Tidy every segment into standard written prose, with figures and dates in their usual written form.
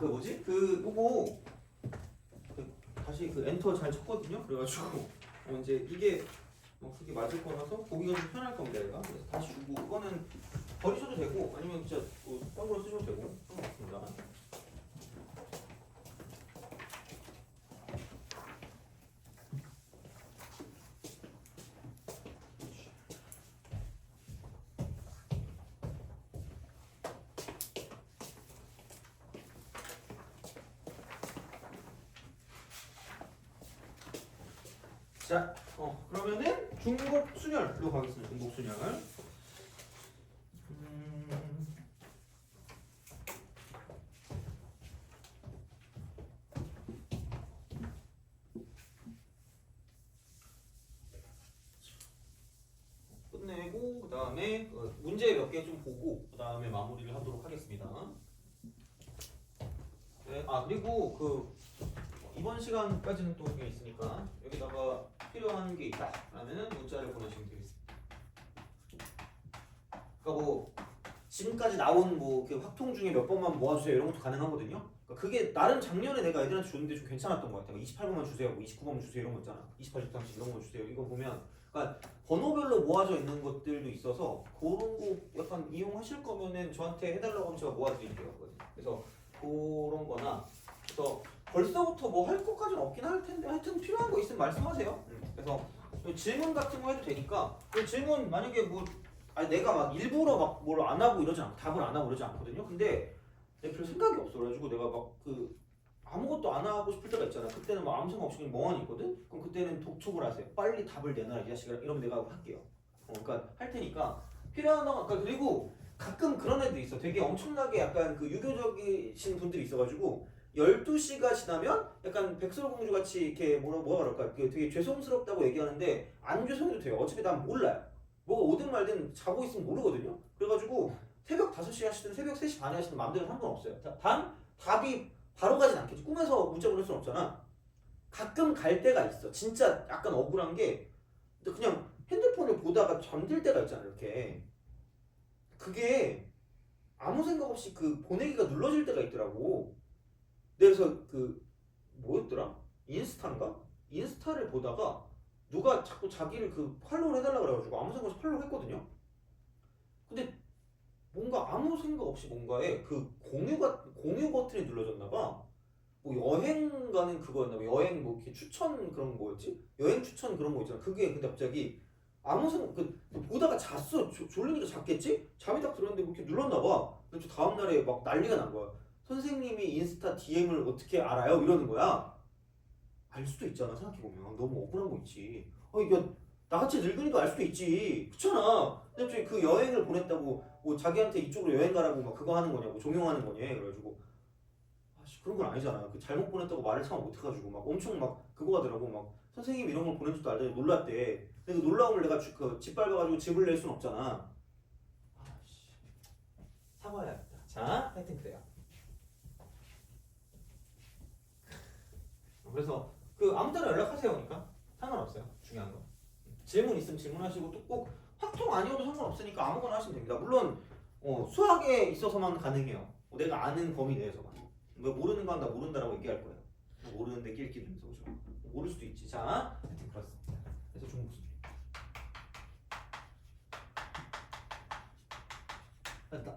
그 뭐지? 그 요거 다시 그 엔터 잘 쳤거든요. 그래가지고 이제 이게 그게 맞을 거라서 보기가 좀 편할 겁니다. 얘가. 그래서 다시 주고 이거는 버리셔도 되고 아니면 진짜 딴 걸로 쓰셔도 되고 상관없습니다. 자, 그러면은 중복 순열로 가겠습니다. 중복 순열. 끝내고 그 다음에 문제 몇 개 좀 보고 그 다음에 마무리를 하도록 하겠습니다. 네, 그리고 이번 시간까지는 또 이게 있으니까 여기다가 필요한 게 있다 라면은 문자를 보내시면 되겠습니다. 그러니까 뭐 지금까지 나온 그 확통 중에 몇 번만 모아주세요 이런 것도 가능하거든요. 그러니까 그게 나름 작년에 내가 애들한테 줬는데 좀 괜찮았던 것 같아요. 28번만 주세요, 뭐 29번만 주세요 이런 거 있잖아. 28, 30 이런 거 주세요. 이거 보면 그러니까 번호별로 모아져 있는 것들도 있어서 그런 거 약간 이용하실 거면은 저한테 해달라고 하면 제가 모아드릴게요. 그래서 그런 거나 그래서 벌써부터 뭐 할 것까지는 없긴 할 텐데 하여튼 필요한 거 있으면 말씀하세요. 그래서 질문 같은 거 해도 되니까 그 질문 만약에 내가 막 일부러 막 뭘 안 하고 이러지 않고 답을 안 하고 이러지 않거든요. 근데 내가 별 생각이 없어. 그래가지고 내가 막 아무것도 안 하고 싶을 때가 있잖아. 그때는 막 아무 생각 없이 그냥 멍하니 있거든. 그럼 그때는 독촉을 하세요. 빨리 답을 내놔 이 자식아. 이러면 내가 할게요. 그러니까 할 테니까 필요한 거. 그리고 가끔 그런 애들 있어. 되게 엄청나게 약간 유교적이신 분들이 있어가지고 12시가 지나면 약간 백설공주 같이 이렇게 뭐라 그럴까 되게 죄송스럽다고 얘기하는데 안 죄송해도 돼요. 어차피 난 몰라요. 뭐가 오든 말든 자고 있으면 모르거든요. 그래가지고 새벽 5시 하시든 새벽 3시 반에 하시든 마음대로 상관없어요. 단 답이 바로 가진 않겠지. 꿈에서 문자 보낼 수는 없잖아. 가끔 갈 때가 있어. 진짜 약간 억울한 게 그냥 핸드폰을 보다가 잠들 때가 있잖아. 이렇게 그게 아무 생각 없이 보내기가 눌러질 때가 있더라고. 그래서 뭐였더라? 인스타인가? 인스타를 보다가 누가 자꾸 자기를 팔로우를 해달라고 그래가지고 아무 생각 없이 팔로우를 했거든요. 근데 뭔가 아무 생각 없이 뭔가에 공유 버튼이 눌러졌나봐. 뭐 여행 가는 그거였나봐. 여행 뭐 이렇게 추천 그런 거였지? 여행 추천 그런 거 있잖아. 그게 근데 갑자기 아무 생각 보다가 잤어. 졸리니까 잤겠지? 잠이 딱 들었는데 뭐 이렇게 눌렀나봐. 근데 저 다음날에 막 난리가 난 거야. 선생님이 인스타 DM을 어떻게 알아요? 이러는 거야. 알 수도 있잖아. 생각해보면 너무 억울한 거 있지. 이거 나같이 늙은이도 알 수도 있지. 그렇잖아. 근데 갑자기 그 여행을 보냈다고 뭐 자기한테 이쪽으로 여행 가라고 막 그거 하는 거냐고 종용하는 거냐 그래가지고 그런 건 아니잖아. 잘못 보냈다고 말을 참 못해가지고 막 엄청 막 그거 하더라고. 막 선생님 이런 걸 보낸 줄도 알더니 놀랐대. 근데 그 놀라움을 내가 짓밟아가지고 집을 낼 순 없잖아. 사과해야겠다. 자, 하여튼 그래요. 그래서 아무 때나 연락하세요. 그러니까 상관없어요. 중요한 거. 질문 있으면 질문하시고 또 꼭 확통 아니어도 상관없으니까 아무거나 하시면 됩니다. 물론 수학에 있어서만 가능해요. 내가 아는 범위 내에서만. 왜 모르는 건 나 모른다라고 얘기할 거예요. 모르는데 낄끼면서 그죠? 모를 수도 있지. 자, 하여튼 그렇습니다. 그래서 중복순.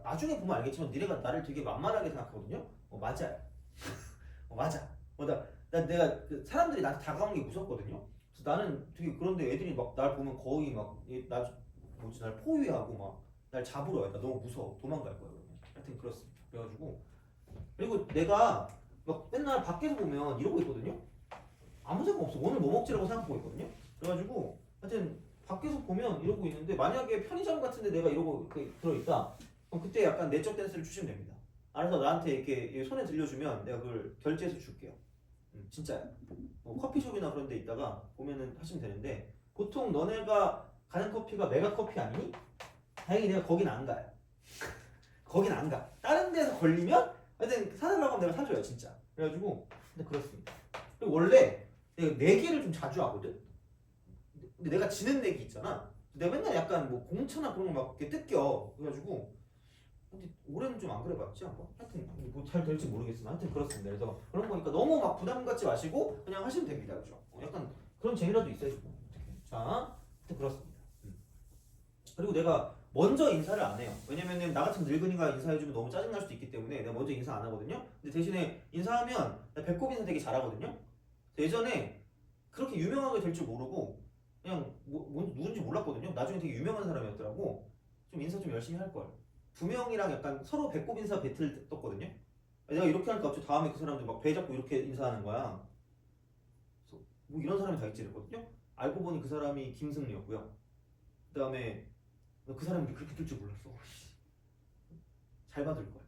나중에 보면 알겠지만 니네가 나를 되게 만만하게 생각하거든요. 맞아요. 맞아. 내가 사람들이 나한테 다가오는 게 무섭거든요. 그래서 나는 되게 그런데 애들이 막 날 보면 거의 날 포위하고 막 날 잡으러 와. 나 너무 무서워. 도망갈 거야 그러면. 하여튼 그렇습니다. 그래가지고 그리고 내가 막 맨날 밖에서 보면 이러고 있거든요. 아무 생각 없어. 오늘 뭐 먹지라고 생각하고 있거든요. 그래가지고 하여튼 밖에서 보면 이러고 있는데 만약에 편의점 같은데 내가 이러고 들어있다. 그럼 그때 약간 내적 댄스를 추시면 됩니다. 알아서 나한테 이렇게 손에 들려주면 내가 그걸 결제해서 줄게요. 진짜야. 커피숍이나 그런 데 있다가 보면은 하시면 되는데 보통 너네가 가는 커피가 메가커피 아니니? 다행히 내가 거긴 안 가요. 거긴 안 가. 다른 데서 걸리면 하여튼 사달라고 하면 내가 사줘요 진짜. 그래가지고 근데 그렇습니다. 그리고 원래 내가 내기를 좀 자주 하거든. 근데 내가 지는 내기 있잖아. 내가 맨날 약간 뭐 공차나 그런 거 막 이렇게 뜯겨. 그래가지고 근데 올해는 좀 안 그래봤지 한번? 하여튼 뭐 잘 될지 모르겠으나 하여튼 그렇습니다. 그래서 그런 거니까 너무 막 부담 갖지 마시고 그냥 하시면 됩니다. 그죠? 약간 그런 재미라도 있어야지 뭐. 어떡해. 자, 하여튼 그렇습니다. 그리고 내가 먼저 인사를 안 해요. 왜냐면은 나 같은 늙은이가 인사해주면 너무 짜증날 수도 있기 때문에 내가 먼저 인사 안 하거든요. 근데 대신에 인사하면 나 배꼽 인사 되게 잘하거든요. 예전에 그렇게 유명하게 될 줄 모르고 그냥 누군지 몰랐거든요. 나중에 되게 유명한 사람이었더라고. 좀 인사 좀 열심히 할 걸. 두 명이랑 약간 서로 배꼽 인사 배틀 떴거든요. 내가 이렇게 하니까 갑자기 다음에 그 사람들 막 배 잡고 이렇게 인사하는 거야. 그래서 뭐 이런 사람이 다 있지 이랬거든요. 알고 보니 그 사람이 김승리였고요. 그 다음에 그 사람이 그렇게 뜰 줄 몰랐어. 잘 받을 거야.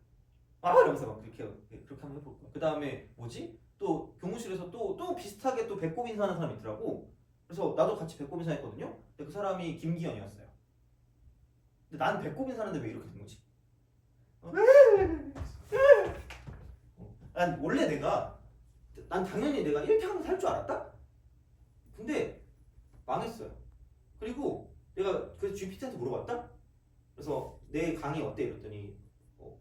이러면서 막 그렇게 한번 해볼 거야. 그 다음에 뭐지? 또 교무실에서 또 비슷하게 또 배꼽 인사하는 사람이 있더라고. 그래서 나도 같이 배꼽 인사했거든요. 근데 그 사람이 김기현이었어요. 근데 나는 배꼽 인사하는데 왜 이렇게 된 거지? 난 원래 난 당연히 내가 이렇게 하면 살 줄 알았다? 근데 망했어요. 그리고 내가 그래서 GPT한테 물어봤다? 그래서 내 강의 어때? 이랬더니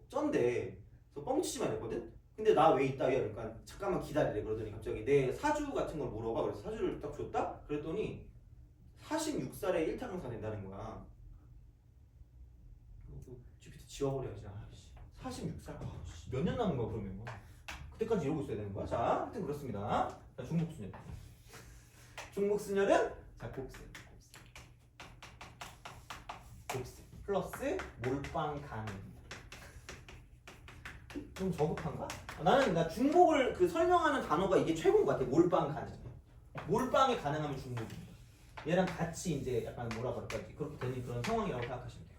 쩐데 그래서 뻥치지만 했거든? 근데 나 왜 이따위야? 그러니까 잠깐만 기다리래. 그러더니 갑자기 내 사주 같은 걸 물어봐. 그래서 사주를 딱 줬다? 그랬더니 46살에 1타 강사 된다는 거야. GPT 지워버려야지. 46살? 몇 년 남은 거야 그러면? 그때까지 이러고 있어야 되는 거야? 자, 하여튼 그렇습니다. 자, 중복순열. 중복순열은 자, 곱셈 플러스 몰빵 가능. 좀 저급한가? 나 중복을 설명하는 단어가 이게 최고인 것 같아. 몰빵 가능. 몰빵이 가능하면 중복입니다. 얘랑 같이 이제 약간 뭐라 그럴까 그렇게 되는 그런 상황이라고 생각하시면 돼요.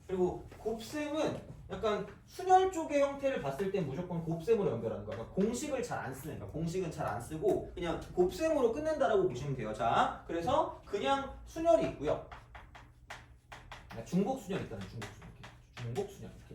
그리고 곱셈은 약간 순열 쪽의 형태를 봤을 땐 무조건 곱셈으로 연결하는 거야. 그러니까 공식을 잘 안 쓰는 거야. 공식은 잘 안 쓰고 그냥 곱셈으로 끝낸다라고 보시면 돼요. 자, 그래서 그냥 순열이 있고요. 중복 순열 있다는 중복 순열 이렇게.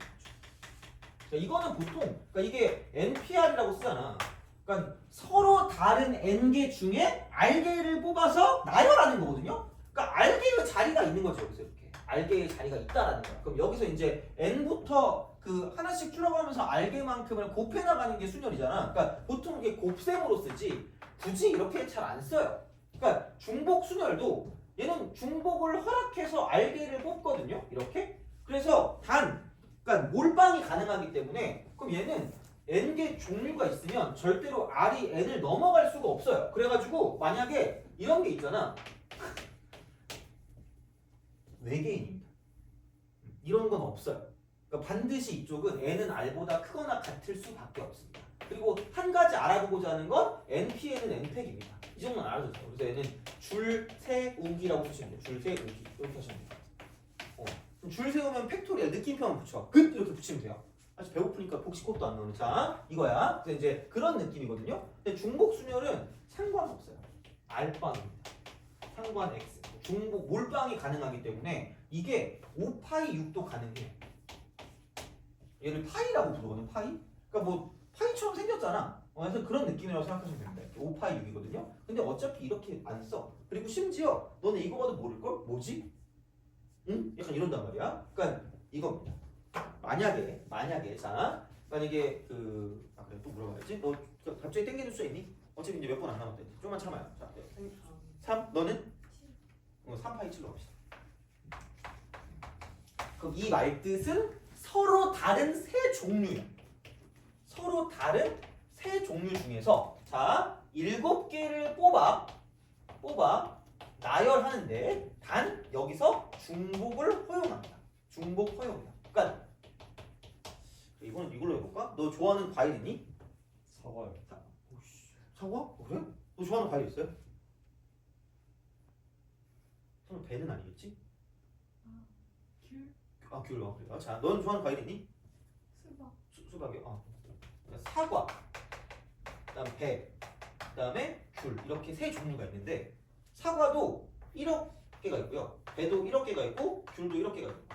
자, 이거는 보통 그러니까 이게 NPR이라고 쓰잖아. 그러니까 서로 다른 n개 중에 r개를 뽑아서 나열하는 거거든요. 그러니까 r개의 자리가 있는 거죠. 여기서 이렇게 r개의 자리가 있다라는 거야. 그럼 여기서 이제 n부터 하나씩 줄어가면서 r개만큼을 곱해 나가는 게 순열이잖아. 그러니까 보통 이게 곱셈으로 쓰지 굳이 이렇게 잘 안 써요. 그러니까 중복 순열도 얘는 중복을 허락해서 r개를 뽑거든요. 이렇게. 그래서 그러니까 몰빵이 가능하기 때문에 그럼 얘는 n개 종류가 있으면 절대로 r이 n을 넘어갈 수가 없어요. 그래가지고 만약에 이런 게 있잖아. 외계인입니다. 이런 건 없어요. 그러니까 반드시 이쪽은 n은 r보다 크거나 같을 수밖에 없습니다. 그리고 한 가지 알아보고자 하는 건 npn은 n팩입니다. 이 정도는 알아줬어요. 그래서 얘는 줄세우기라고 쓰시면 돼요. 줄세우기 이렇게 하시면 돼요. 줄 세우면 팩토리얼 느낌표만 붙여. 끝 이렇게 붙이면 돼요. 아직 배고프니까 복식 콧도 안 나오네. 자, 이거야. 그래서 이제 그런 느낌이거든요. 근데 중복 순열은 상관없어요. R빵입니다. 상관 X. 중복 몰빵이 가능하기 때문에 이게 5파이 6도 가능해요. 얘를 파이라고 부르거든요. 파이. 그러니까 뭐 파이처럼 생겼잖아. 그래서 그런 느낌이라고 생각하시면 됩니다. 5파이 6이거든요. 근데 어차피 이렇게 안 써. 그리고 심지어 너네 이거 봐도 모를걸? 뭐지? 응? 약간 이런단 말이야. 그러니까 이겁니다. 만약에 자 만약에 그래 또 물어봐야지. 너 갑자기 땡기는 수 있니? 어차피 이제 몇 번 안 남았대. 좀만 참아요. 자, 3 너는 3파이 7로 갑시다. 그럼 이 말뜻은 서로 다른 세 종류야. 서로 다른 세 종류 중에서 자 7개를 뽑아 나열하는데 단 여기서 중복을 허용합니다. 중복 허용이야. 그러니까 이거는 이걸로 해볼까? 너 좋아하는 과일 있니? 사과요. 사과? 그래? 너 좋아하는 과일 있어요? 설마 배는 아니겠지? 귤? 귤. 그래요. 자, 너는 좋아하는 과일 있니? 수박. 수박이요. 사과, 그다음 배, 그다음에 귤 이렇게 세 종류가 있는데 사과도 1억 개가 있고요. 배도 1억 개가 있고 귤도 1억 개가 있고.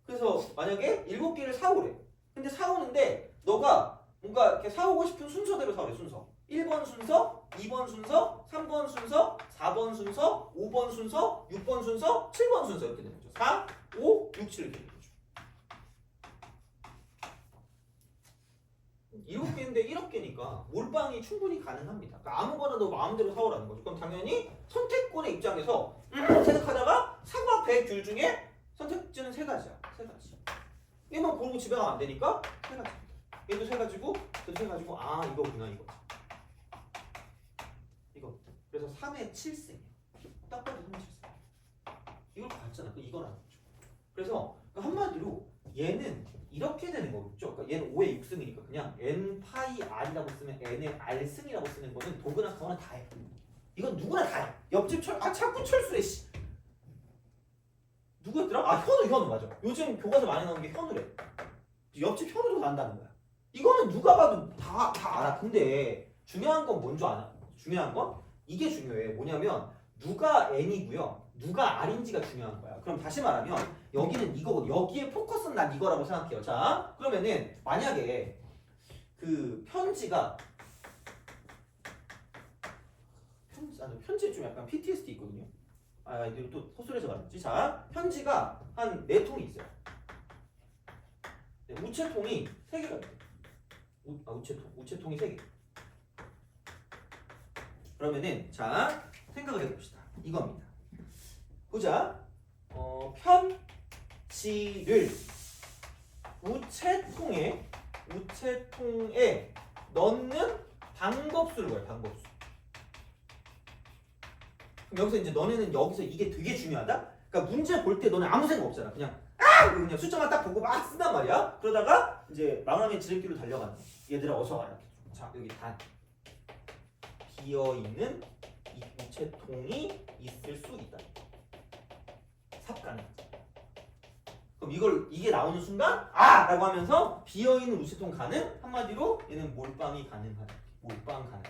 그래서 만약에 7개를 사오래. 근데 사오는데 너가 뭔가 이렇게 사오고 싶은 순서대로 사오래. 순서. 1번 순서, 2번 순서, 3번 순서, 4번 순서, 5번 순서, 6번 순서, 7번 순서 이렇게 되는 거죠. 4, 5, 6, 7 이렇게 되는 거죠. 7 개인데 1억 개니까 몰빵이 충분히 가능합니다. 그러니까 아무거나 너 마음대로 사오라는 거죠. 그럼 당연히 선택권의 입장에서 생각하다가 사과 100귤 중에 선택지는 3가지야. 3가지. 얘만 고르고 집에 가면 안 되니까 3가지. 얘도 3가지고 얘도 3가지고 아 이거구나 이거. 이거. 그래서 3의 7승이야. 딱 봐도 3의 7승. 이걸 봤잖아. 이거라는 거죠. 그래서 한마디로 얘는 이렇게 되는 거겠죠. 그러니까 얘는 5의 6승이니까 그냥 n 파이 r이라고 쓰면 n의 r승이라고 쓰는 거는 도그나 가거나 다 해. 이건 누구나 다 해. 옆집 자꾸 철수래 씨. 누구였더라? 아 현우 맞아. 요즘 교과서 많이 나오는 게 현우래. 옆집 현우도 다 안다는 거야. 이거는 누가 봐도 다 알아. 근데 중요한 건 뭔 줄 아나? 중요한 건 이게 중요해. 뭐냐면 누가 n이고요. 누가 r인지가 중요한 거야. 그럼 다시 말하면 여기는 이거거든. 여기에 포커스는 난 이거라고 생각해요. 자, 그러면은 만약에 그 편지가 편지에 좀 약간 PTSD 있거든요. 아, 이거 또 호소리에서 말했지. 자, 편지가 한 4통이 있어요. 네, 우체통이 3개가 있어요. 우체통이 3개. 그러면은 자, 생각을 해봅시다. 이겁니다. 보자. 편지를 우체통에 넣는 방법수를 거예요. 방법수. 그럼 여기서 이제 너네는 여기서 이게 되게 중요하다. 그러니까 문제 볼 때 너네 아무 생각 없잖아. 그냥 그냥 숫자만 딱 보고 막 쓴단 말이야. 그러다가 이제 망나니 지름길로 달려가는 거야. 얘들아 어서 와라. 자 여기 단 비어 있는 이 우체통이 있을 수 있다. 삽가능. 그럼 이게 나오는 순간 라고 하면서 비어있는 우체통 가능. 한마디로 얘는 몰빵이 가능하다. 몰빵 가능.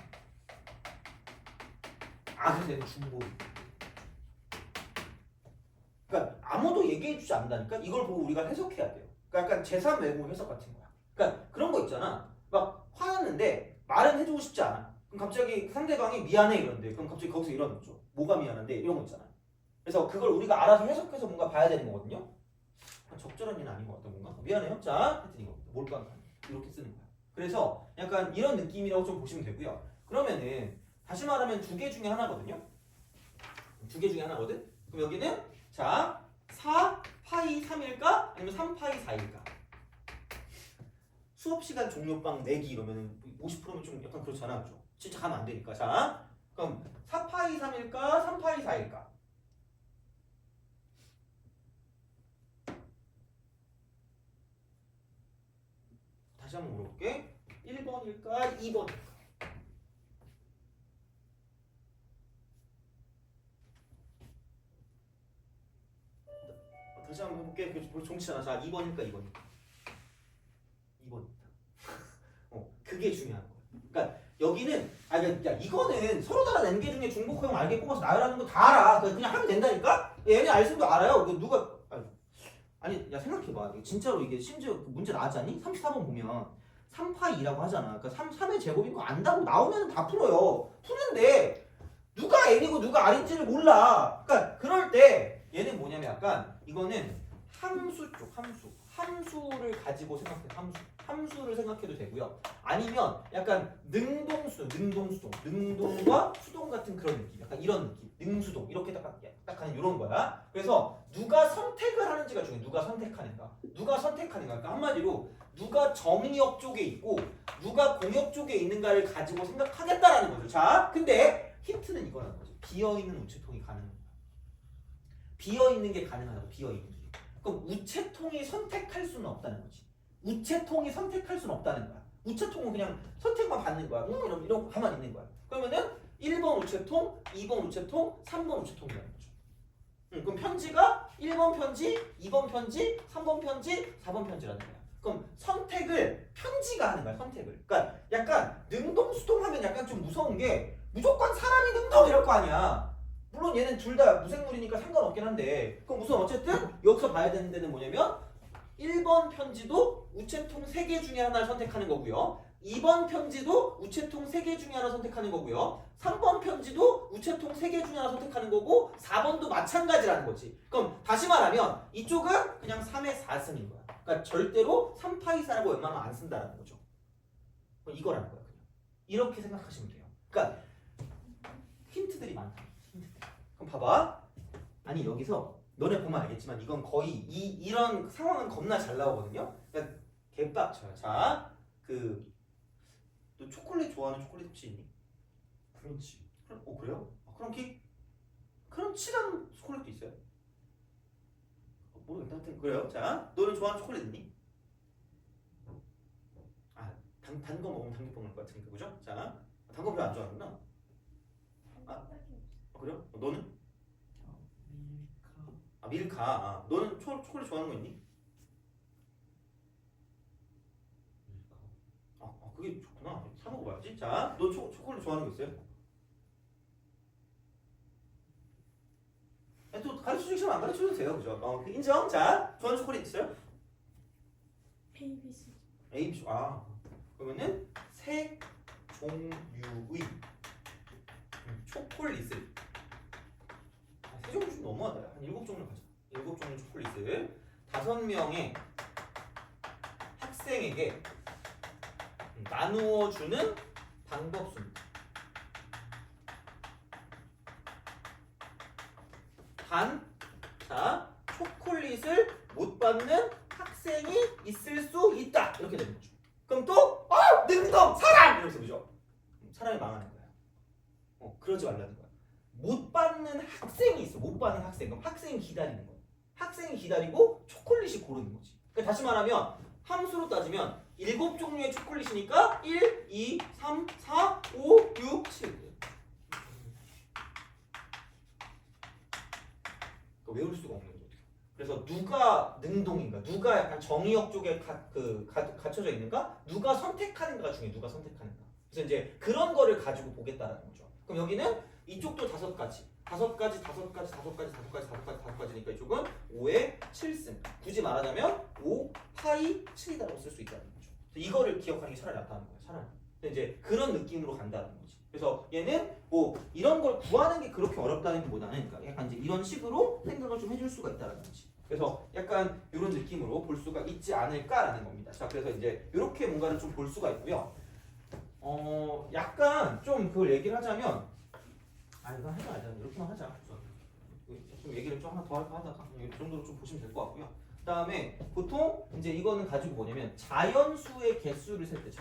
그래서 얘는 중복. 그러니까 아무도 얘기해주지 않는다니까 이걸 보고 우리가 해석해야 돼요. 그러니까 약간 제3 외국 해석 같은 거야. 그러니까 그런 거 있잖아. 막 화났는데 말은 해주고 싶지 않아. 그럼 갑자기 상대방이 미안해 이러는데 그럼 갑자기 거기서 이러는 거죠. 뭐가 미안한데 이런 거 있잖아. 그래서 그걸 우리가 알아서 해석해서 뭔가 봐야 되는 거거든요. 적절한 예는 아닌 것 같다. 뭔가 미안해요. 자, 하여튼 이거 몰빵 이렇게 쓰는 거야. 그래서 약간 이런 느낌이라고 좀 보시면 되고요. 그러면은 다시 말하면 2개 중에 하나거든요. 2개 중에 하나거든. 그럼 여기는 자 4 파이 3일까 아니면 3 파이 4일까? 수업 시간 종료빵 내기 이러면은 50%면 좀 약간 그렇잖아, 그죠? 진짜 가면 안 되니까. 자, 그럼 4 파이 3일까 3 파이 4일까? 다시 한번 물어볼게. 1번일까 2번일까? 다시 한번 해볼게. 그 종치잖아. 자, 2번일까 2번일까? 2번입니다. 그게 중요한 거야. 그러니까 여기는 야 이거는 서로 다른 n개 중에 중복 허용 알게 뽑아서 나열하는 거 다 알아. 그냥 하면 된다니까. 얘네 알수도 알아요. 누가 아니 야 생각해봐. 진짜로 이게 심지어 그 문제 나왔지 않니? 34번 보면 3파이 2라고 하잖아. 그러니까 3의 제곱인 거 안다고 나오면 다 풀어요. 푸는데 누가 n이고 누가 r인지를 몰라. 그러니까 그럴 때 얘는 뭐냐면 약간 이거는 함수 쪽 함수를 가지고 생각해. 함수를 생각해도 되고요. 아니면 약간 능동과 수동 같은 그런 느낌. 약간 이런 느낌. 능수동 이렇게 딱 하는 이런 거야. 그래서 누가 선택을 하는지가 중요해. 누가 선택하는가. 그러니까 한마디로 누가 정의역 쪽에 있고 누가 공역 쪽에 있는가를 가지고 생각하겠다라는 거죠. 자, 근데 힌트는 이거라는 거죠. 비어있는 우체통이 가능한 거야. 비어있는 게 가능하다고. 비어있는 게. 그럼 우체통이 선택할 수는 없다는 거지. 우체통이 선택할 수는 없다는 거야. 우체통은 그냥 선택만 받는 거야. 이런 가만히 있는 거야. 그러면은 1번 우체통, 2번 우체통, 3번 우체통이라는 거죠. 그럼 편지가 1번 편지, 2번 편지, 3번 편지, 4번 편지라는 거야. 그럼 선택을 편지가 하는 거야. 선택을. 그러니까 약간 능동수동하면 약간 좀 무서운 게 무조건 사람이 능동 이럴 거 아니야. 물론 얘는 둘 다 무생물이니까 상관없긴 한데 그럼 우선 어쨌든 여기서 봐야 되는 데는 뭐냐면 1번 편지도 우체통 3개 중에 하나를 선택하는 거고요. 2번 편지도 우체통 3개 중에 하나 선택하는 거고요. 3번 편지도 우체통 3개 중에 하나 선택하는 거고 4번도 마찬가지라는 거지. 그럼 다시 말하면 이쪽은 그냥 3의 4승인 거야. 그러니까 절대로 3파이 4라고 웬만하면 안 쓴다는 거죠. 그럼 이거라는 거야. 그냥 이렇게 생각하시면 돼요. 그러니까 힌트들이 많다. 힌트들. 그럼 봐봐. 아니 여기서 너네 보면 알겠지만 이건 거의 이런 상황은 겁나 잘 나오거든요. 그러니까 개빡쳐요. 자, 너 초콜릿 좋아하는 초콜릿 혹시 있니? 크런치. 그래요? 크런키? 크런치라는 초콜릿도 있어요? 모르겠다. 하여튼 그래요. 자, 너는 좋아하는 초콜릿 있니? 단 거 먹으면 단게 먹을 것 같으니까 그죠? 자, 단 거 별로 안 좋아하는구나. 그래요? 너는? 밀카. 밀카. 너는 초콜릿 좋아하는 거 있니? 밀카. 그게 좋구나. 사 먹어봐야지. 자, 너 초콜릿 좋아하는 거 있어요? 또 가르쳐주기 싫으면 안 가르쳐줘도 돼요. 그죠? 인정. 자, 좋아하는 초콜릿 있어요? ABC. ABC. 그러면은 세 종류의 초콜릿을 세 종류 좀 너무하다. 한 7종류 가자. 7종류 초콜릿을 5명의 학생에게 나누어 주는 방법입니다. 자, 초콜릿을 못 받는 학생이 있을 수 있다. 이렇게 되는 거죠. 그럼 또 능동 사람 이러면서 그죠? 사람이 망하는 거야. 그러지 말라는 거야. 못 받는 학생이 있어. 못 받는 학생. 그럼 학생이 기다리는 거야. 학생이 기다리고 초콜릿이 고르는 거지. 그러니까 다시 말하면 함수로 따지면 7종류의 초콜릿이니까 1, 2, 3, 4, 5, 6, 7. 외울 수가 없는 거죠. 그래서 누가 능동인가, 누가 약간 정의역 쪽에 갇혀져 있는가, 누가 선택하는가가 중요해. 누가 선택하는가. 그래서 이제 그런 거를 가지고 보겠다라는 거죠. 그럼 여기는 이쪽도 5가지, 5가지, 5가지, 5가지, 5가지, 5가지, 5가지니까 이쪽은 5의 7승. 굳이 말하자면 5 파이 7이다라고 쓸 수 있다는 거죠. 그래서 이거를 기억하는 게 차라리 낫다는 거예요. 차라리. 근데 이제 그런 느낌으로 간다는 거지. 그래서 얘는 뭐 이런 걸 구하는 게 그렇게 어렵다는 것보다는 그러니까 약간 이제 이런 식으로 생각을 좀 해줄 수가 있다는 거지. 그래서 약간 이런 느낌으로 볼 수가 있지 않을까라는 겁니다. 자, 그래서 이제 이렇게 뭔가를 좀 볼 수가 있고요. 약간 좀 그걸 얘기를 하자면, 이건 하지 말자. 이렇게만 하자. 좀 얘기를 좀 하나 더 하다가 이 정도로 좀 보시면 될 것 같고요. 그다음에 보통 이제 이거는 가지고 뭐냐면 자연수의 개수를 셀 때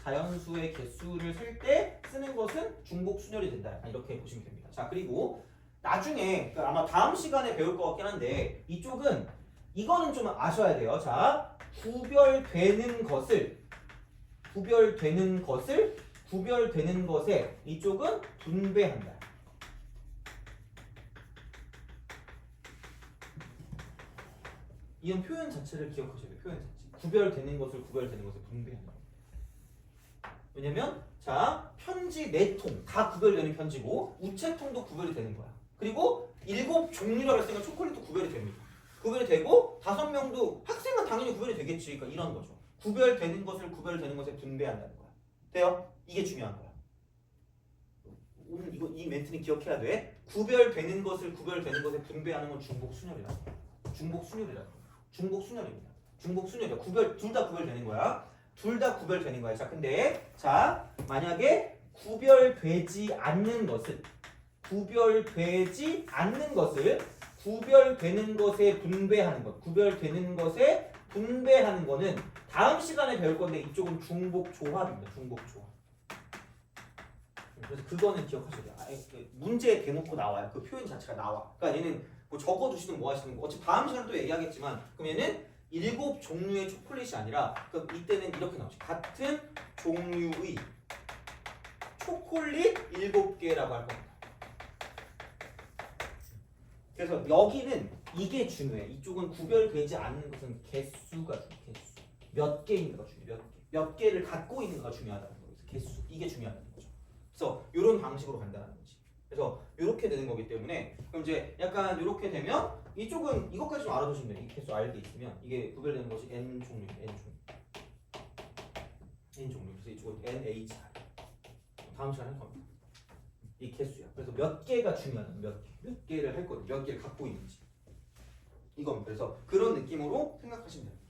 자연수의 개수를 쓸 때 쓰는 것은 중복 순열이 된다. 이렇게 보시면 됩니다. 자, 그리고 나중에 그러니까 아마 다음 시간에 배울 것 같긴 한데 이거는 좀 아셔야 돼요. 자, 구별되는 것에 이쪽은 분배한다. 이런 표현 자체를 기억하셔야 돼요. 표현 자체. 구별되는 것을 분배한다. 왜냐면 자, 편지 4통 다 구별되는 편지고 우체통도 구별이 되는 거야. 그리고 7종류라고 했으니까 초콜릿도 구별이 됩니다. 구별이 되고 5명도 학생은 당연히 구별이 되겠지. 그러니까 이런 거죠. 구별되는 것에 분배한다는 거야. 돼요? 이게 중요한 거야. 오늘 이 멘트는 기억해야 돼. 구별되는 것에 분배하는 건 중복순열이라고. 중복순열입니다. 중복순열이야. 둘 다 구별되는 거야. 자, 근데 자, 만약에 구별되지 않는 것을 구별되는 것에 분배하는 거는 다음 시간에 배울 건데 이쪽은 중복조합입니다. 중복조합. 그래서 그거는 기억하셔야 돼요. 문제에 대놓고 나와요. 그 표현 자체가 나와. 그러니까 얘는 뭐 적어두시든 뭐 하시든 어차피 다음 시간에 또 얘기하겠지만 그럼 얘는 7종류의 초콜릿이 아니라 그럼 이때는 이렇게 나오죠. 같은 종류의 초콜릿 7개라고 할 겁니다. 그래서 여기는 이게 중요해. 이쪽은 구별되지 않는 것은 개수가 중요해. 개수. 몇 개인가가 중요해. 몇 개를 갖고 있는가가 중요하다는 거예요. 개수. 이게 중요하다는 거죠. 그래서 이런 방식으로 간다는 거지. 그래서 이렇게 되는 거기 때문에 그럼 이제 약간 이렇게 되면 이쪽은 이것까지 좀 알아두시면 돼요. 이 개수 알게 있으면 이게 구별되는 것이 n 종류. 그래서 이쪽은 NH. 다음 시간에 할 겁니다. 이 개수야. 그래서 몇 개가 중요하다. 몇 개를 할 거든. 몇 개를 갖고 있는지. 이겁니다. 그래서 그런 느낌으로 생각하시면 되는 거죠.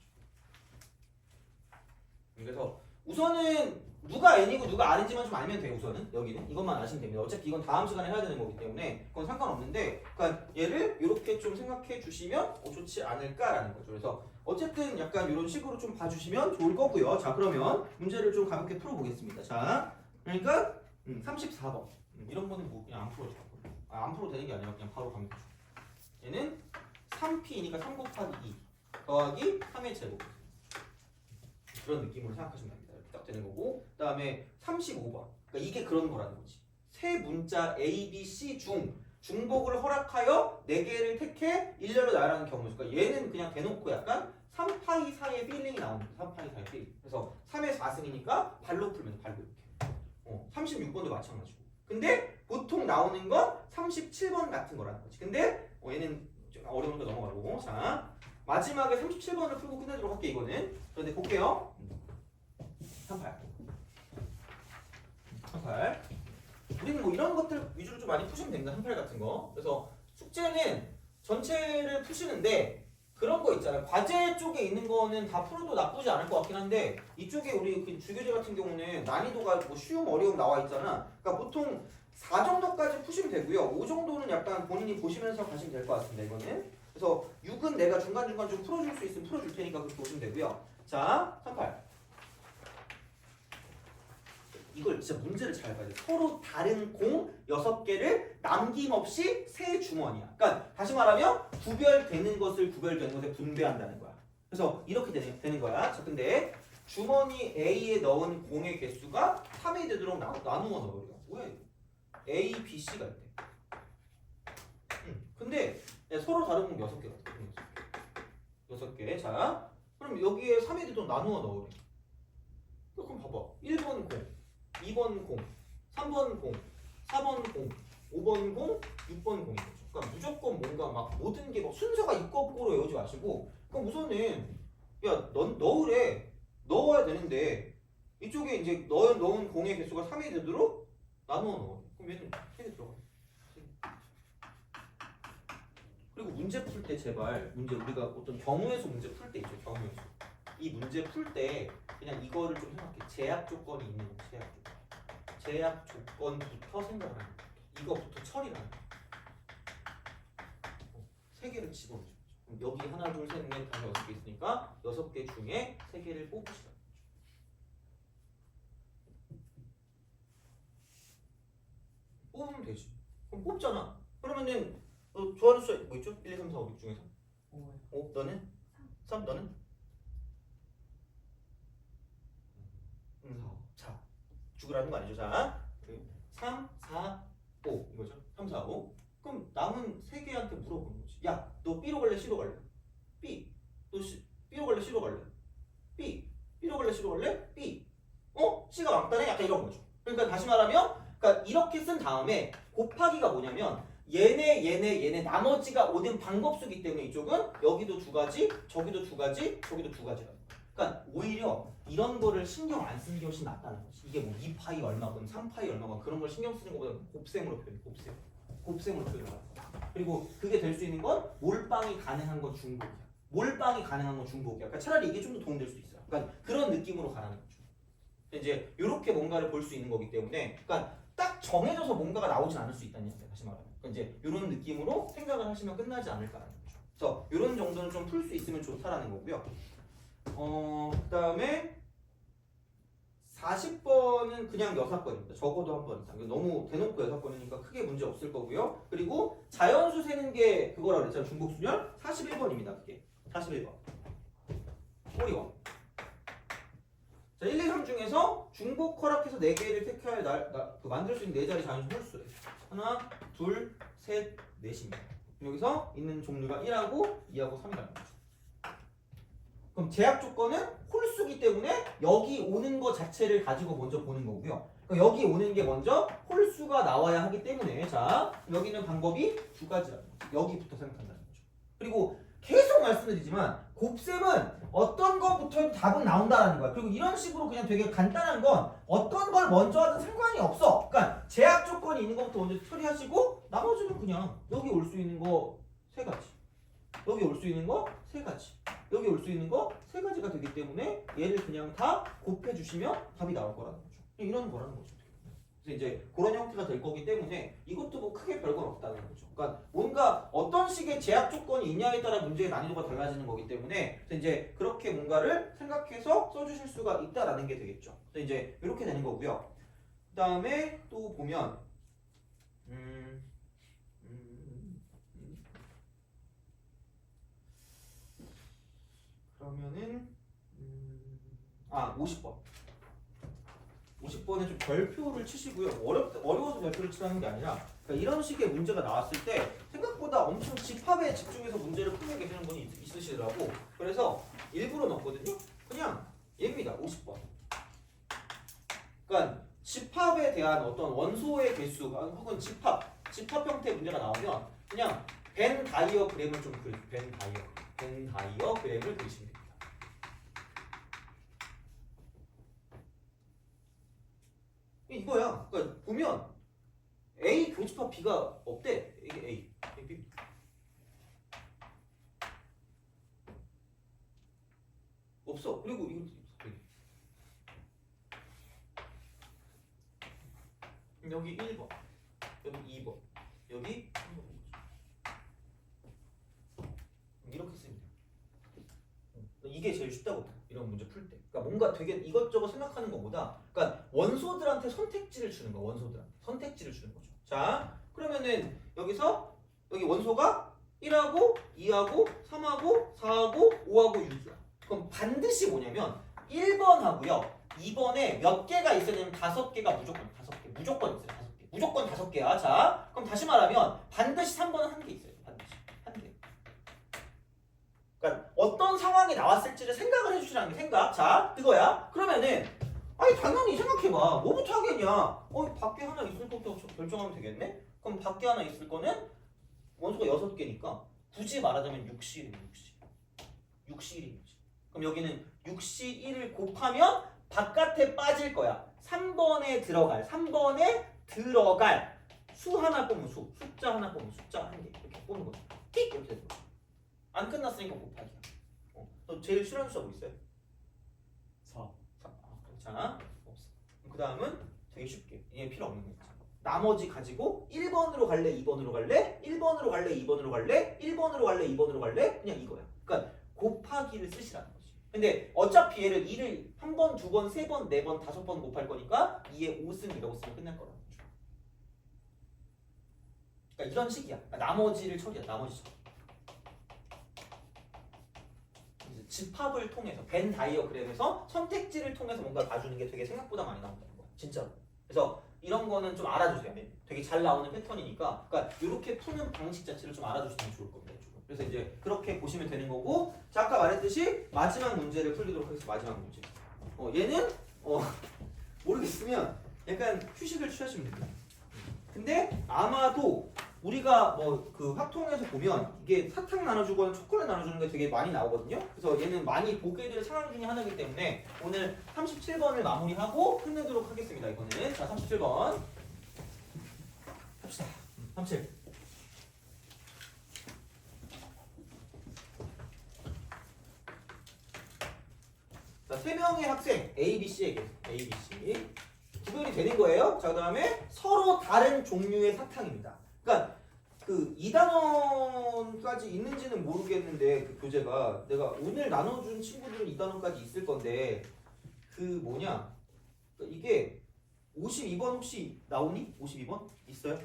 그래서 우선은 누가 n이고 누가 r인지만 좀 알면 돼요. 우선은 여기는 이것만 아시면 됩니다. 어차피 이건 다음 시간에 해야 되는 거기 때문에 그건 상관없는데, 그러니까 얘를 이렇게 좀 생각해 주시면 좋지 않을까라는 거죠. 그래서 어쨌든 약간 이런 식으로 좀 봐주시면 좋을 거고요. 자, 그러면 문제를 좀 가볍게 풀어보겠습니다. 자, 그러니까 34번 이런 거는 뭐 그냥 안 풀어도 되고, 안 풀어도 되는 게 아니라 그냥 바로 가면 되죠. 얘는 3p니까 3 곱하기 2 더하기 3의 제곱, 그런 느낌으로 생각하시면 됩니다. 이렇게 딱 되는 거고, 그 다음에 35번. 그러니까 이게 그런 거라는 거지. 세 문자 A, B, C 중 중복을 허락하여 4개를 택해 일렬로 나열하는 경우. 그러니까 얘는 그냥 대놓고 약간 3파이 사이의 필링이 나오는 거예요. 3파이 사이의 필링. 그래서 3의 4승이니까 발로 풀면 발로 이렇게. 36번도 마찬가지고. 근데 보통 나오는 건 37번 같은 거라는 거지. 근데 얘는 좀 어려우니까 넘어가고. 자, 마지막에 37번을 풀고 끝내도록 할게 이거는. 그런데 볼게요. 38. 우리는 뭐 이런 것들 위주로 좀 많이 푸시면 됩니다. 38 같은 거. 그래서 숙제는 전체를 푸시는데 그런 거 있잖아요. 과제 쪽에 있는 거는 다 풀어도 나쁘지 않을 것 같긴 한데, 이쪽에 우리 그 주교재 같은 경우는 난이도가 뭐 쉬움, 어려움 나와 있잖아. 그러니까 보통 4 정도까지 푸시면 되고요. 5 정도는 약간 본인이 보시면서 가시면 될 것 같습니다. 이거는. 그래서 6은 내가 중간중간 좀 풀어줄 수 있으면 풀어줄 테니까 그렇게 보시면 되고요. 자, 38. 이걸 진짜 문제를 잘 봐야 돼. 서로 다른 공 6개를 남김없이 세 주머니야. 그러니까 다시 말하면 구별되는 것을 구별되는 것에 분배한다는 거야. 그래서 이렇게 되는 거야. 자, 근데 주머니 A에 넣은 공의 개수가 3이 되도록 나누어 넣어요. 뭐야 이거? A, B, C가 있대. 근데 서로 다른 공 6개가 있대. 6개. 자, 그럼 여기에 3이 되도록 나누어 넣으래. 그럼 봐봐. 1번 공, 2번 공, 3번 공, 4번 공, 5번 공, 6번 공이죠. 그러니까 무조건 뭔가 막 모든 게 막 순서가 있고 없고로 외우지 마시고, 그럼 우선은 야, 넌 넣으래. 넣어야 되는데 이쪽에 이제 넣은 공의 개수가 3이 되도록 나누어 넣어. 그럼 얘는 3개 들어가. 그리고 문제 풀 때 제발 우리가 어떤 경우에서 문제 풀 때 있죠. 경우에서 이 문제 풀 때 그냥 이거를 좀 생각해. 제약 조건이 있는 거. 제약 조건부터 생각을 하는 거야. 이거부터 처리하는 거야. 3개를 집어넣죠. 그럼 여기 하나, 둘, 셋, 넷, 다섯, 6개 있으니까 6개 중에 3개를 뽑으시라. 뽑으면 되지. 그럼 뽑잖아. 그러면은 좋아하는 숫자 뭐 있죠? 1, 2, 3, 4, 5, 6 중에서 5. 너는? 3. 너는? 4. 죽으라는 거 아니죠? 자, 3, 4, 5 이거죠? 3, 4, 5. 그럼 남은 3개한테 물어보는 거지. 야, 너 B로 갈래? C로 갈래? B. 너 B로 갈래? C로 갈래? B. B로 갈래? C로 갈래? B. C가 왕따네? 약간 이런 거죠. 그러니까 다시 말하면, 그러니까 이렇게 쓴 다음에 곱하기가 뭐냐면 얘네 나머지가 오는 방법수기 때문에 이쪽은 여기도 2가지, 저기도 2가지, 저기도 2가지라는 거야. 그러니까 오히려 이런 거를 신경 안 쓰는 게 훨씬 낫다는 거지. 이게 뭐 2파이 얼마건 3파이 얼마건 그런 걸 신경 쓰는 것보다 곱셈으로 표현해. 곱셈으로 표현하는 거야. 그리고 그게 될 수 있는 건 몰빵이 가능한 건 중복이야. 몰빵이 가능한 건 중복이야. 그러니까 차라리 이게 좀 더 도움될 수도 있어요. 그러니까 그런 느낌으로 가라는 거죠. 이제 이렇게 뭔가를 볼 수 있는 거기 때문에, 그러니까 딱 정해져서 뭔가가 나오진 않을 수 있다는 얘기예요. 다시 말하면. 그러니까 이제 이런 느낌으로 생각을 하시면 끝나지 않을까라는 거죠. 그래서 이런 정도는 좀 풀 수 있으면 좋다라는 거고요. 그다음에 40번은 그냥 여사건입니다. 적어도 한 번 이상. 너무 대놓고 여사건이니까 크게 문제 없을 거고요. 그리고 자연수 세는 게 그거라고 그랬잖아요. 중복순열 41번입니다. 그게 41번. 꼬리원. 자, 1, 2, 3 중에서 중복 허락해서 4개를 택할 만들 수 있는 4자리 자연수 홀수예요. 하나, 둘, 셋, 넷입니다. 여기서 있는 종류가 1하고 2하고 3이라는 거죠. 그럼 제약 조건은 홀수기 때문에 여기 오는 거 자체를 가지고 먼저 보는 거고요. 그러니까 여기 오는 게 먼저 홀수가 나와야 하기 때문에, 자, 여기는 방법이 2가지라는 거죠. 여기부터 생각한다는 거죠. 그리고 계속 말씀드리지만 곱셈은 어떤 거부터 답은 나온다는 거야. 그리고 이런 식으로 그냥 되게 간단한 건 어떤 걸 먼저 하든 상관이 없어. 그러니까 제약 조건이 있는 것부터 먼저 처리하시고 나머지는 그냥 여기 올 수 있는 거 3가지, 여기 올 수 있는 거 3가지. 여기 올 수 있는 거 세 가지가 되기 때문에 얘를 그냥 다 곱해 주시면 답이 나올 거라는 거죠. 이런 거라는 거죠. 그래서 이제 그런 형태가 될 거기 때문에 이것도 뭐 크게 별건 없다는 거죠. 그러니까 뭔가 어떤 식의 제약 조건이 있냐에 따라 문제의 난이도가 달라지는 거기 때문에 그래서 이제 그렇게 뭔가를 생각해서 써주실 수가 있다라는 게 되겠죠. 그래서 이제 이렇게 되는 거고요. 그 다음에 또 보면 그러면은 50번. 50번에 좀 별표를 치시고요. 어려워서 별표를 치라는 게 아니라 그러니까 이런 식의 문제가 나왔을 때 생각보다 엄청 집합에 집중해서 문제를 풀고 계시는 분이 있으시더라고. 그래서 일부러 넣었거든요. 그냥 얘입니다. 50번. 그러니까 집합에 대한 어떤 원소의 개수 혹은 집합 형태의 문제가 나오면 그냥 벤 다이어그램을 좀 벤 다이어그램을 그리시면 됩니다. 이거야. 그러니까 보면 A 교집합 B가 없대. 이게 A, B. 없어. 그리고 이거 여기 1번, 여기 2번, 여기 3번. 이렇게 쓰면 돼요. 이게 제일 쉽다고 봐요. 이런 문제 풀 때. 그러니까 뭔가 되게 이것저것 생각하는 것보다 그러니까 원소들한테 선택지를 주는 거야. 원소들한테 선택지를 주는 거죠. 자, 그러면은 여기서 여기 원소가 1하고 2하고 3하고 4하고 5하고 6이야. 그럼 반드시 뭐냐면 1번하고요. 2번에 몇 개가 있어야 되면 5개가 무조건 5개. 무조건 있어요. 5개. 무조건 5개야. 자, 그럼 다시 말하면 반드시 3번은 1개 있어요. 반드시 1개. 그러니까 어떤 상황이 나왔을지를 생각을 해주시라는 게 생각. 자, 그거야. 그러면은 아니 당연히 생각해봐. 뭐부터 하겠냐? 밖에 하나 있을 것부터 결정하면 되겠네? 그럼 밖에 하나 있을 거는 원소가 6개니까 굳이 말하자면 6C1이에요. 6C1인 거지. 그럼 여기는 6C1을 곱하면 바깥에 빠질 거야. 3번에 들어갈 수 하나 뽑으면 숫자 하나 뽑으면 숫자 1개 이렇게 뽑는 거죠. 띡 이렇게 되는 거죠. 안 끝났으니까 곱하기야. 너 제일 싫어하는 숫자 뭐 있어요? 4. 자, 없어. 그 다음은 되게 쉽게. 얘 필요 없는 거지. 나머지 가지고 1번으로 갈래? 2번으로 갈래? 1번으로 갈래? 2번으로 갈래? 1번으로 갈래? 2번으로 갈래? 그냥 이거야. 그러니까 곱하기를 쓰시라는 거지. 근데 어차피 얘를 2를 한 번, 두 번, 세 번, 네 번, 5번 곱할 거니까 2에 5승이라고 쓰면 끝날 거라는 거죠. 그러니까 이런 식이야. 그러니까 나머지를 처리야. 나머지 처리. 집합을 통해서 벤 다이어그램에서 선택지를 통해서 뭔가 봐주는 게 되게 생각보다 많이 나온다는 거야. 진짜로. 그래서 이런 거는 좀 알아주세요. 되게 잘 나오는 패턴이니까. 그러니까 이렇게 푸는 방식 자체를 좀 알아주시면 좋을 겁니다. 이쪽은. 그래서 이제 그렇게 보시면 되는 거고. 자, 아까 말했듯이 마지막 문제를 풀리도록 하겠습니다. 마지막 문제. 얘는 모르겠으면 약간 휴식을 취하시면 됩니다. 근데 아마도 우리가 뭐 그 확통에서 보면 이게 사탕 나눠주거나 초콜릿 나눠주는 게 되게 많이 나오거든요. 그래서 얘는 많이 보게 될 상황 중에 하나이기 때문에 오늘 37번을 마무리하고 끝내도록 하겠습니다. 이거는 자 37번 합시다. 37. 자 3명의 학생 A, B, C에게 A, B, C 구별이 되는 거예요. 자 그다음에 서로 다른 종류의 사탕입니다. 그러니까 그 2단원까지 있는지는 모르겠는데 그 교재가 내가 오늘 나눠준 친구들은 2단원까지 있을 건데 그 뭐냐 그러니까 이게 52번 혹시 나오니? 52번? 있어요?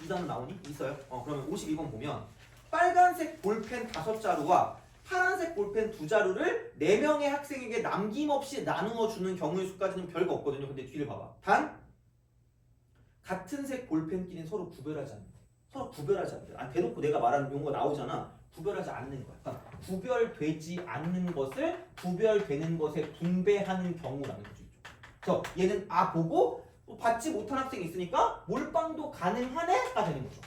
2단원 나오니? 있어요? 그러면 52번 보면 빨간색 볼펜 5자루와 파란색 볼펜 2자루를 4명의 학생에게 남김없이 나누어 주는 경우의 수까지는 별거 없거든요. 근데 뒤를 봐봐. 단 같은 색 볼펜끼리는 서로 구별하지 않는다. 서로 구별하지 않는다. 대놓고 내가 말하는 용어가 나오잖아. 구별하지 않는 거야. 그러니까 구별되지 않는 것을 구별되는 것에 분배하는 경우라는 거죠. 그래서 얘는 보고 받지 못한 학생이 있으니까 몰빵도 가능하네가 되는 거죠.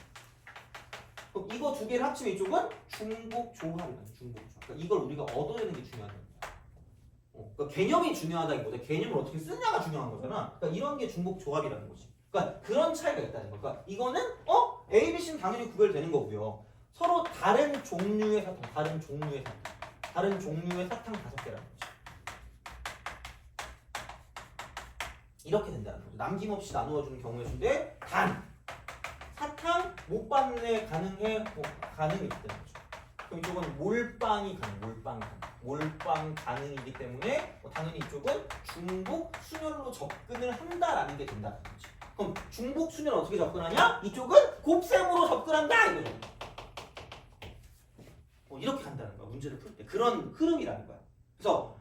그럼 이거 두 개를 합치면 이쪽은 중복조합이라는 거죠. 중복조합. 그러니까 이걸 우리가 얻어내는 게 중요하다. 그러니까 개념이 중요하다기보다 개념을 어떻게 쓰냐가 중요한 거잖아. 그러니까 이런 게 중복조합이라는 거지. 그러니까 그런 차이가 있다는 거. 그러니까 이거는 A, B, C는 당연히 구별되는 거고요. 서로 다른 종류의 사탕, 다른 종류의 사탕 5개라는 거지. 이렇게 된다는 거죠. 남김없이 나누어주는 경우의 수인데 단 사탕 못 받는 애 가능해? 가능이 있다는 거죠. 그럼 이쪽은 몰빵이 가능, 몰빵 가능이기 때문에 당연히 이쪽은 중복 순열로 접근을 한다라는 게 된다는 거지. 그럼 중복 순열 어떻게 접근하냐? 이쪽은 곱셈으로 접근한다 이거죠. 이렇게 간다는 거야. 문제를 풀 때 그런 흐름이라는 거야. 그래서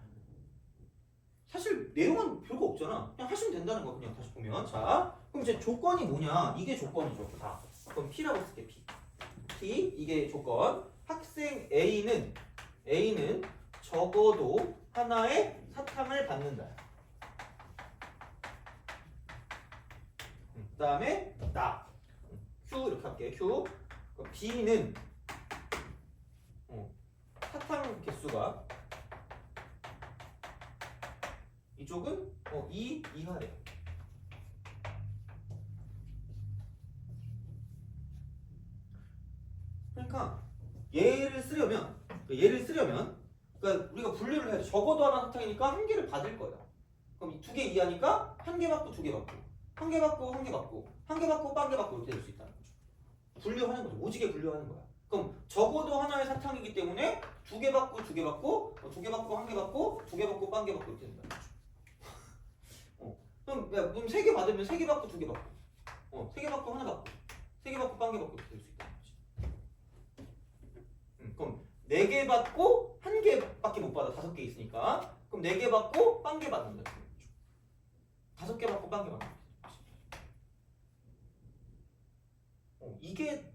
사실 내용은 별거 없잖아. 그냥 하시면 된다는 거야. 그냥 다시 보면 자 그럼 이제 조건이 뭐냐? 이게 조건이죠. 다. 그럼 P라고 쓸게. P 이게 조건. 학생 A는 적어도 하나의 사탕을 받는다. 그 다음에 나 Q 이렇게 할게. Q B는 사탕 개수가 이쪽은 2 이하래. 그러니까 얘를 쓰려면 그러니까 우리가 분류를 해야 돼. 적어도 하나 사탕이니까 한 개를 받을 거야. 그럼 2개 이하니까 한 개 받고 2개 받고 한 개 받고 한 개 받고 한 개 받고 한 개 받고 이렇게 될 수 있다는 거죠. 분류하는 거죠. 오지게 분류하는 거야. 그럼 적어도 하나의 사탕이기 때문에 2개 받고 2개 받고 2개 받고 한 개 받고 2개 받고 한 개 받고 이렇게 된다는 거죠. 그럼 3개 받으면 3개 받고 2개 받고 3개 받고 하나 받고 3개 받고 한 개 받고 이렇게 될 수 있다는 거지. 그럼 4개 받고 1개밖에 못 받아. 5개 있으니까. 그럼 4개 받고 1개 받는다. 5개 받고 1개 받는다. 이게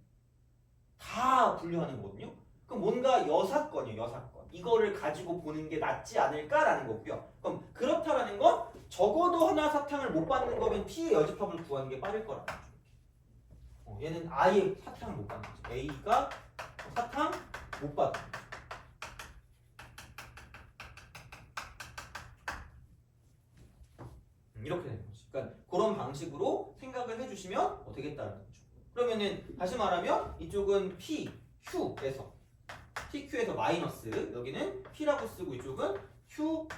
다 분류하는 거거든요. 그럼 뭔가 여사건이에요. 여사건. 이거를 가지고 보는 게 낫지 않을까라는 거고요. 그럼 그렇다라는 건 적어도 하나 사탕을 못 받는 거면 P의 여집합을 구하는 게 빠를 거라는 거죠. 얘는 아예 사탕을 못 받는 거죠. A가 사탕 못 받는 거죠. 이렇게 되는 거지. 그러니까 그런 방식으로 생각을 해주시면 되겠다는 거죠. 그러면은 다시 말하면 이쪽은 P, Q에서 TQ에서 마이너스 여기는 P라고 쓰고 이쪽은 Q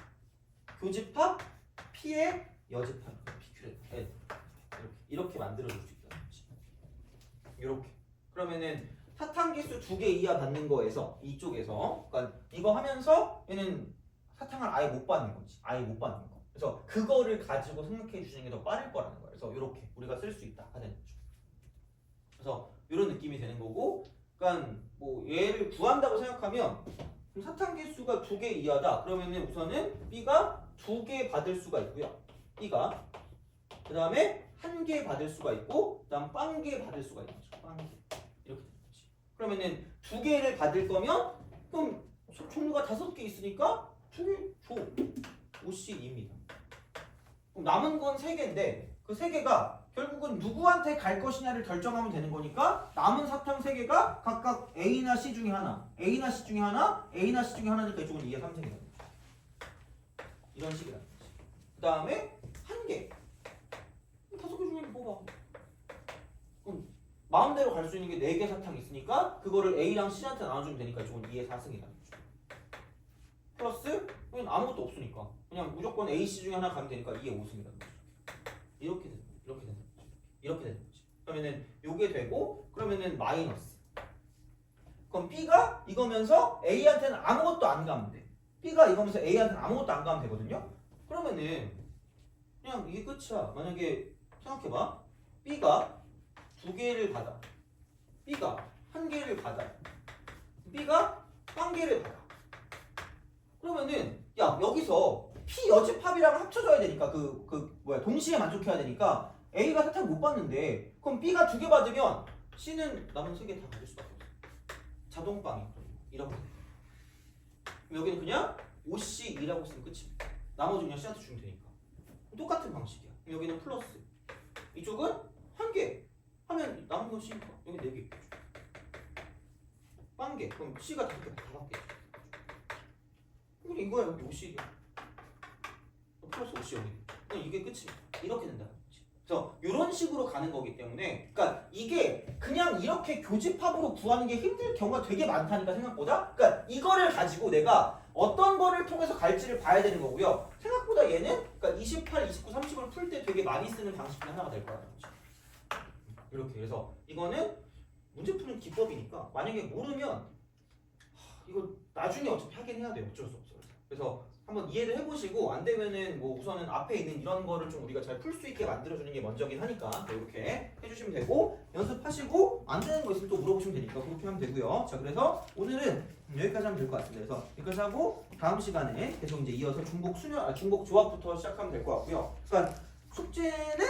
교집합 P의 여집합 PQ를 이렇게 만들어줄 수 있다는 거지. 이렇게. 그러면은 사탕 개수 2개 이하 받는 거에서 이쪽에서 그러니까 이거 하면서 얘는 사탕을 아예 못 받는 거지. 아예 못 받는 거. 그래서 그거를 가지고 생각해 주시는 게 더 빠를 거라는 거예요. 그래서 이렇게 우리가 쓸 수 있다 하는 거죠. 그래서 이런 느낌이 되는 거고, 그러니까 뭐 얘를 구한다고 생각하면 사탕 개수가 2개 이하다. 그러면은 우선은 B가 2개 받을 수가 있고요. B가 그 다음에 1개 받을 수가 있고, 그다음 1개 받을 수가 있는 거죠. 1개 이렇게 되는 거지. 그러면은 2개를 받을 거면 그럼 종류가 5개 있으니까 2개 줘. 5씩입니다. 그럼 남은 건 3개인데 그 3개가 결국은 누구한테 갈 것이냐를 결정하면 되는 거니까 남은 사탕 3개가 각각 A나 C 중에 하나, A나 C 중에 하나, A나 C 중에 하나니까 이쪽은 2의 3승이라는 거죠. 이런 식이라는 거지. 그 다음에 1개. 5개 중에 뽑아. 그럼 마음대로 갈 수 있는 게 4개 사탕이 있으니까 그거를 A랑 C한테 나눠주면 되니까 이쪽은 2의 4승이라는 거죠. 플러스 그냥 아무것도 없으니까 그냥 무조건 A, C 중에 하나 가면 되니까 2의 5승이라는 거죠. 이렇게 되는 거죠. 이렇게 되는 거지. 그러면은 요게 되고 그러면은 마이너스. 그럼 B가 이거면서 A한테는 아무것도 안 가면 돼. B가 이거면서 A한테는 아무것도 안 가면 되거든요. 그러면은 그냥 이게 끝이야. 만약에 생각해봐. B가 2개를 받아. B가 1개를 받아. B가 1개를 받아. 그러면은 야 여기서 P 여집합이랑 합쳐져야 되니까 동시에 만족해야 되니까 A가 사탕 못 받는데 그럼 B가 2개 받으면 C는 남은 3개 다 가질 수밖에 없어. 자동빵이 이런 거. 여기는 그냥 5C2라고 쓰면 끝입니다. 나머지 그냥 C한테 주면 되니까. 똑같은 방식이야. 여기는 플러스. 이쪽은 1개 하면 남은 건 C니까 여기 4개 있고. 1개. 그럼 C가 5개 다 받게. 그냥 이거야. 여기 5C야. 플러스 5C 여기. 그냥 이게 끝이야. 이렇게 된다는 거지. 그래서 이런 식으로 가는 거기 때문에 그러니까 이게 그냥 이렇게 교집합으로 구하는 게 힘들 경우가 되게 많다니까 생각보다. 그러니까 이거를 가지고 내가 어떤 거를 통해서 갈지를 봐야 되는 거고요. 생각보다 얘는 그러니까 28, 29, 30을 풀 때 되게 많이 쓰는 방식 중 하나가 될 거라는 거죠. 이렇게 그래서 이거는 문제 푸는 기법이니까 만약에 모르면 이거 나중에 어차피 하긴 해야 돼요. 어쩔 수 없어요. 그래서 한번 이해를 해보시고 안 되면은 뭐 우선은 앞에 있는 이런 거를 좀 우리가 잘 풀 수 있게 만들어주는 게 먼저긴 하니까 이렇게 해주시면 되고 연습하시고 안 되는 거 있으면 또 물어보시면 되니까 그렇게 하면 되고요. 자 그래서 오늘은 여기까지 하면 될 것 같습니다. 그래서 여기까지 하고 다음 시간에 계속 이제 이어서 중복 조합부터 시작하면 될 것 같고요. 그러니까 숙제는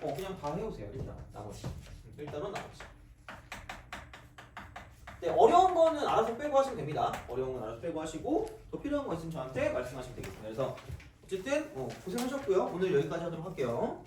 그냥 다 해오세요. 일단 나머지 일단은 나머지. 네, 어려운 거는 알아서 빼고 하시면 됩니다. 어려운 건 알아서 빼고 하시고 더 필요한 거 있으면 저한테 말씀하시면 되겠습니다. 그래서 어쨌든 고생하셨고요. 오늘 여기까지 하도록 할게요.